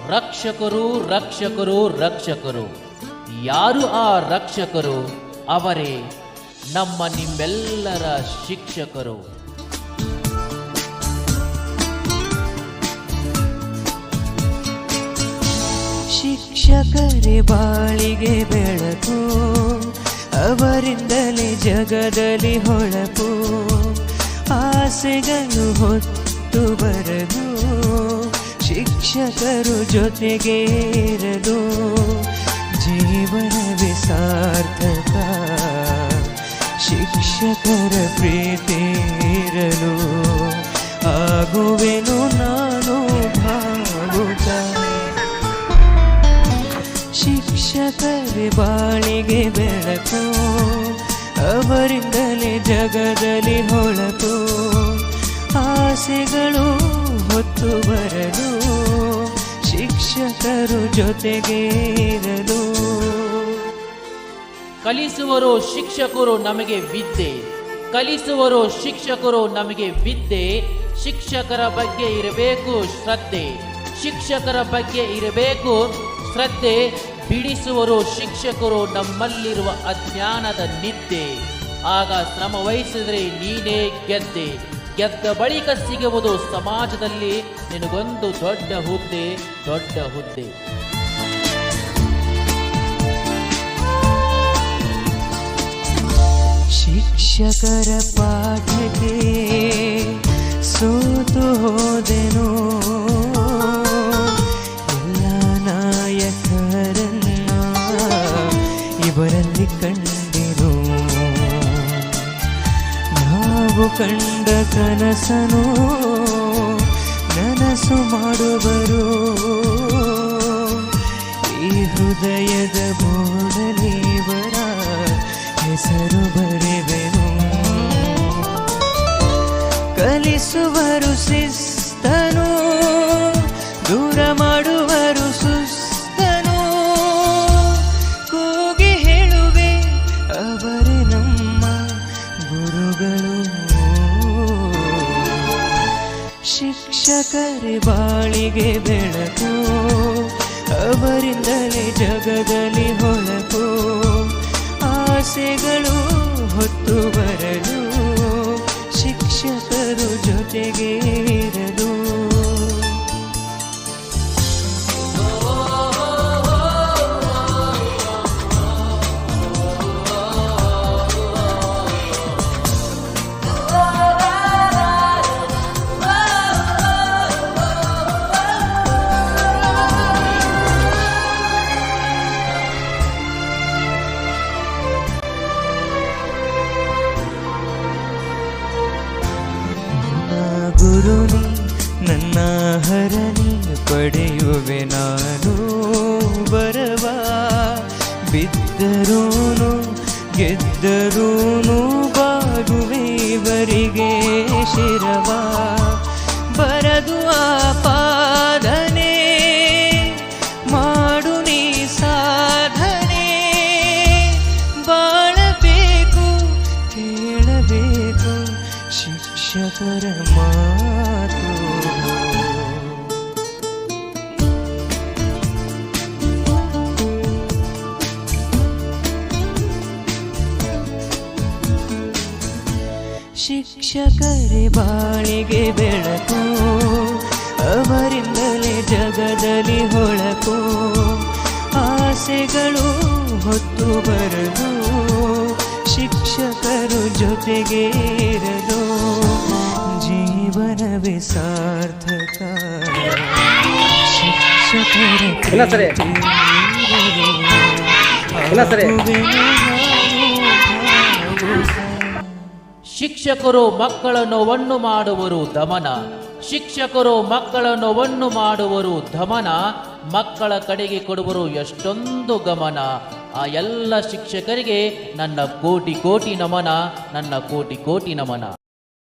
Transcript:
ರಕ್ಷಕರು ರಕ್ಷಕರು ರಕ್ಷಕರು. ಯಾರು ಆ ರಕ್ಷಕರು? ಅವರೇ ನಮ್ಮ ನಿಮ್ಮೆಲ್ಲರ ಶಿಕ್ಷಕರು. ಶಿಕ್ಷಕರೇ ಬಾಳಿಗೆ ಬೆಳಕು, ಅವರಿಂದಲೇ ಜಗದಲ್ಲಿ ಹೊಳಪು. ಆಸೆಗಳು ಹೊತ್ತು ಬರಲು ಶಿಕ್ಷಕರು ಜೊತೆಗೆ ಇರಲು. ಜೀವನವೇ ಸಾರ್ಥಕ ಶಿಕ್ಷಕರ ಪ್ರೀತಿ ಇರಲು. ಆಗುವೆನು ನಾನು ಭಾವುಕ. ಶಿಕ್ಷಕರೇ ಬಾಳಿಗೆ ಬೆಳಕು, ಅವರಿಂದಲೇ ಜಗದಲ್ಲಿ ಹೊಳಪು. ಆಸೆಗಳು ಹೊತ್ತು ಬರಲು ಶಿಕ್ಷಕರು ಜೊತೆಗೆ ಇರಲು. ಕಲಿಸುವರು ಶಿಕ್ಷಕರು ನಮಗೆ ವಿದ್ಯೆ, ಕಲಿಸುವರು ಶಿಕ್ಷಕರು ನಮಗೆ ವಿದ್ಯೆ. ಶಿಕ್ಷಕರ ಬಗ್ಗೆ ಇರಬೇಕು ಶ್ರದ್ಧೆ, ಶಿಕ್ಷಕರ ಬಗ್ಗೆ ಇರಬೇಕು ಶ್ರದ್ಧೆ. ಬಿಡಿಸುವರು ಶಿಕ್ಷಕರು ನಮ್ಮಲ್ಲಿರುವ ಅಜ್ಞಾನದ ನಿದ್ದೆ. ಆಗ ಶ್ರಮ ವಹಿಸಿದರೆ ನೀನೇ ಗೆದ್ದೆ. ಗೆದ್ದ ಬಳಿಕ ಸಿಗುವುದು ಸಮಾಜದಲ್ಲಿ ನಿನಗೊಂದು ದೊಡ್ಡ ಹುದ್ದೆ, ದೊಡ್ಡ ಹುದ್ದೆ. ಶಿಕ್ಷಕರ ಪಾಠಕ್ಕೆ ಸೋತು ಹೋದೆನು, ಎಲ್ಲ ನಾಯಕರನ್ನ ಇವರಲ್ಲಿ ಕಂಡೆನು. ನಾವು ಕಂಡ ಕನಸನು ನನಸು ಮಾಡುವರು. ಈ ಹೃದಯದ ಬೋರ್ಡಲ್ಲಿ ಇವರ ಹೆಸರು ಬರೆವೆನು. ಕಲಿಸುವರು ಶಿಸ್ತನು, ದೂರ ಮಾಡುವರು ಸುಸ್ತನು. ಕೂಗಿ ಹೇಳುವೆ ಅವರೇ ನಮ್ಮ ಗುರುಗಳು. ಶಿಕ್ಷಕರೇ ಬಾಳಿಗೆ ಬೆಳಕು, ಅವರಿಂದಲೇ ಜಗದಲ್ಲಿ ಹೊಳಪು. ಆಸೆಗಳು ಹೊತ್ತು ಬರಲು ಶಿಕ್ಷಕರು ಜೊತೆಗೆ ಇರಲು. ಗುರುನಿ ನನ್ನ ಹರನಿ ಪಡೆಯುವೆ ನಾನು ಬರವ. ಬಿದ್ದರೂನು ಗೆದ್ದರೂನು ಬಾಗುವೆ ಇವರಿಗೆ ಶಿರವ. ಬರದು ಆಪಾದನೆ ಮಾಡು ನೀ ಸಾಧನೆ. ಬಾಳಬೇಕು ಕೇಳಬೇಕು ಶಿಕ್ಷಕರ ಮಾತು. ಶಿಕ್ಷಕರೇ ಬಾಳಿಗೆ ಬೆಳಕು, ಅವರಿಂದಲೇ ಜಗದಲ್ಲಿ ಹೊಳಪು. ಆಸೆಗಳು ಹೊತ್ತು ಬರಲು ಶಿಕ್ಷಕರು ಜೊತೆಗೆ ಇರಲು. ಜೀವನವೇ ಸಾರ್ಥಕ ಶಿಕ್ಷಕರ ಪ್ರೀತಿ ಇರಲು. ಶಿಕ್ಷಕರು ಮಕ್ಕಳ ನೋವನ್ನು ಮಾಡುವರು ದಮನ, ಶಿಕ್ಷಕರು ಮಕ್ಕಳ ನೋವನ್ನು ಮಾಡುವರು ದಮನ. ಮಕ್ಕಳ ಕಡೆಗೆ ಕೊಡುವರು ಎಷ್ಟೊಂದು ಗಮನ. ಆ ಎಲ್ಲ ಶಿಕ್ಷಕರಿಗೆ ನನ್ನ ಕೋಟಿ ಕೋಟಿ ನಮನ, ನನ್ನ ಕೋಟಿ ಕೋಟಿ ನಮನ.